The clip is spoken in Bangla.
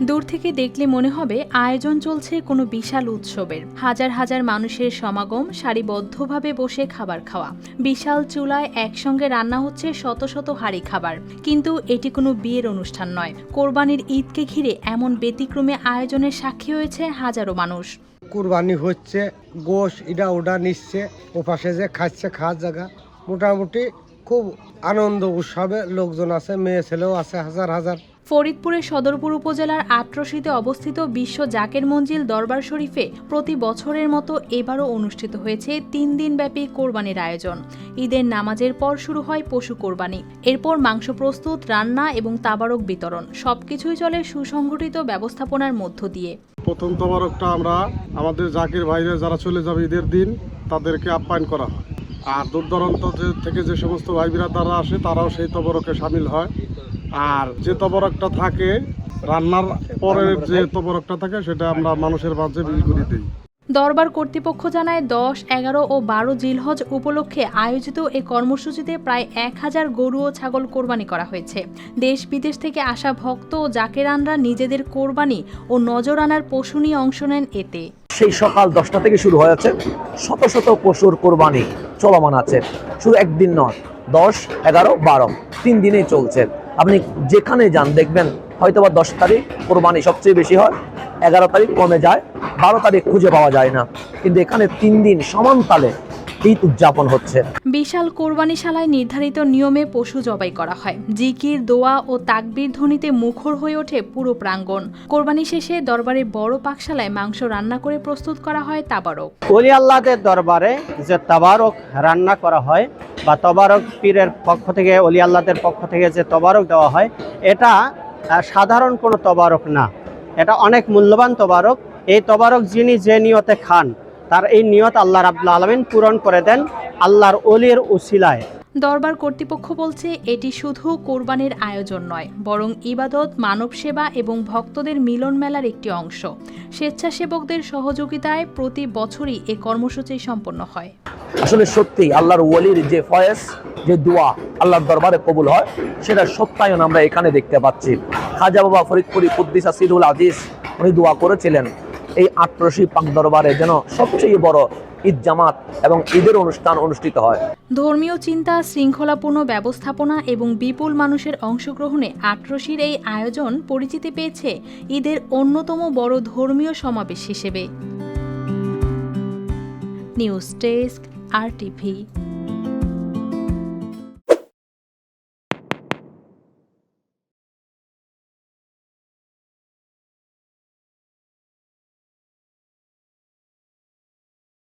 দূর থেকে দেখলে মনে হবে আয়োজন চলছে কোনো বিশাল উৎসবের। হাজার হাজার মানুষের সমাগম, সারিবদ্ধভাবে বসে খাবার খাওয়া, বিশাল চুলায় একসঙ্গে রান্না হচ্ছে শত শত হাঁড়ি খাবার। কিন্তু এটি কোনো বিয়ের অনুষ্ঠান নয়। কোরবানির ঈদকে ঘিরে এমন ব্যতিক্রমী আয়োজনের সাক্ষী হয়েছে হাজারো মানুষ। কুরবানি হচ্ছে, গোশ ইডা ওডা নিচ্ছে, ওপাশে যে খাচ্ছে খাওয়ার জায়গা, মোটামুটি খুব আনন্দ উৎসবে লোকজন আছে, মেয়ে ছেলেও আছে হাজার হাজার। ফরিদপুরের সদরপুর উপজেলার আটরশিতে অবস্থিত বিশ্ব জাকের মঞ্জিল দরবার শরীফে প্রতি বছরের মতো এবারও অনুষ্ঠিত হয়েছে 3 দিনব্যাপী কোরবানির আয়োজন। ঈদের নামাজের পর শুরু হয় পশু কোরবানি, এরপর মাংস প্রস্তুত, রান্না এবং তাবারক বিতরণ। সবকিছুই চলে সুসংগঠিত ব্যবস্থাপনার মধ্য দিয়ে। প্রথম তবারকটা আমরা আমাদের জাকির ভাইরা যারা চলে যাবে ঈদের দিন তাদেরকে আপ্যায়ন করা হয়, আর দূর দূরান্ত থেকে যে সমস্ত ভাই বিরাদাররা আসে তারাও সেই তবরকে সামিল হয়। আর যে তবরকটা থাকে রান্নার পরের যে তবরকটা থাকে সেটা আমরা মানুষের মাঝে বিলি করে দিই। দরবার কর্তৃপক্ষ জানায় 10, 11 ও 12 জিলহজ উপলক্ষে আয়োজিত এই কর্মসূচিতে প্রায় 1000 গরু ও ছাগল কোরবানি করা হয়েছে। দেশ বিদেশ থেকে আসা ভক্ত ও জাকেরানরা নিজেদের কোরবানি ও নজরানার পশু নিয়ে অংশ নেন এতে। সেই সকাল 10টা থেকে শুরু হয়েছে, শত শত পশুর কোরবানি চলমান আছে। শুধু একদিন নয়, 10, 11, 12 3 দিনেই চলছে। আপনি যেখানে যান দেখবেন হয়তোবা 10 তারিখ কোরবানি সবচেয়ে বেশি হয়, 11 তারিখ কমে যায়, 12 তারিখ খুঁজে পাওয়া যায় না, কিন্তু এখানে 3 দিন সমান তালে ঈদ উদযাপন হচ্ছে। বিশাল কোরবানিশালায় নির্ধারিত নিয়মে পশু জবাই করা হয়। জিকির, দোয়া ও তাকবীর ধ্বনিতে মুখর হয়ে ওঠে পুরো প্রাঙ্গণ। কোরবানি শেষে দরবারের বড় পাকশালায় মাংস রান্না করে প্রস্তুত করা হয় তাবারক। ওলি আল্লাহদের দরবারে যে তাবারক রান্না করা হয় বা তবারক পীরের পক্ষ থেকে, ওলি আল্লাহদের পক্ষ থেকে যে তবারক দেওয়া হয়, এটা সাধারণ কোনো তবারক না, এটা অনেক মূল্যবান তবারক। এই তবারক যিনি যে নিয়তে খান তার এই নিয়ত আল্লাহ রাব্বুল আলামিন পূরণ করে দেন আল্লাহর ওলির উসিলায়। দরবার কর্তৃপক্ষ বলছে এটি শুধু কোরবানির আয়োজন নয়, বরং ইবাদত, মানব সেবা এবং ভক্তদের মিলন মেলার একটি অংশ। স্বেচ্ছাসেবকদের সহযোগিতায় প্রতি বছরই এ কর্মসূচি সম্পন্ন হয়। আসলে সত্যি আল্লাহর ওলির যে ফয়েজ, যে দোয়া আল্লাহর দরবারে কবুল হয়, সেটা সত্যায়ন আমরা এখানে দেখতে পাচ্ছি। খাজা বাবা ফরিদপুরি কুদ্দিসা সিরুল আজিজ উনি দোয়া করেছিলেন এই আটরশি পাক দরবারে যেন সবচেয়ে বড় ঈদ জামাত এবং ঈদের অনুষ্ঠান অনুষ্ঠিত হয়। ধর্মীয় চিন্তা, শৃঙ্খলাপূর্ণ ব্যবস্থাপনা এবং বিপুল মানুষের অংশগ্রহণে আটরশির এই আয়োজন পরিচিতি পেয়েছে ঈদের অন্যতম বড় ধর্মীয় সমাবেশ হিসেবে। News desk, RTV।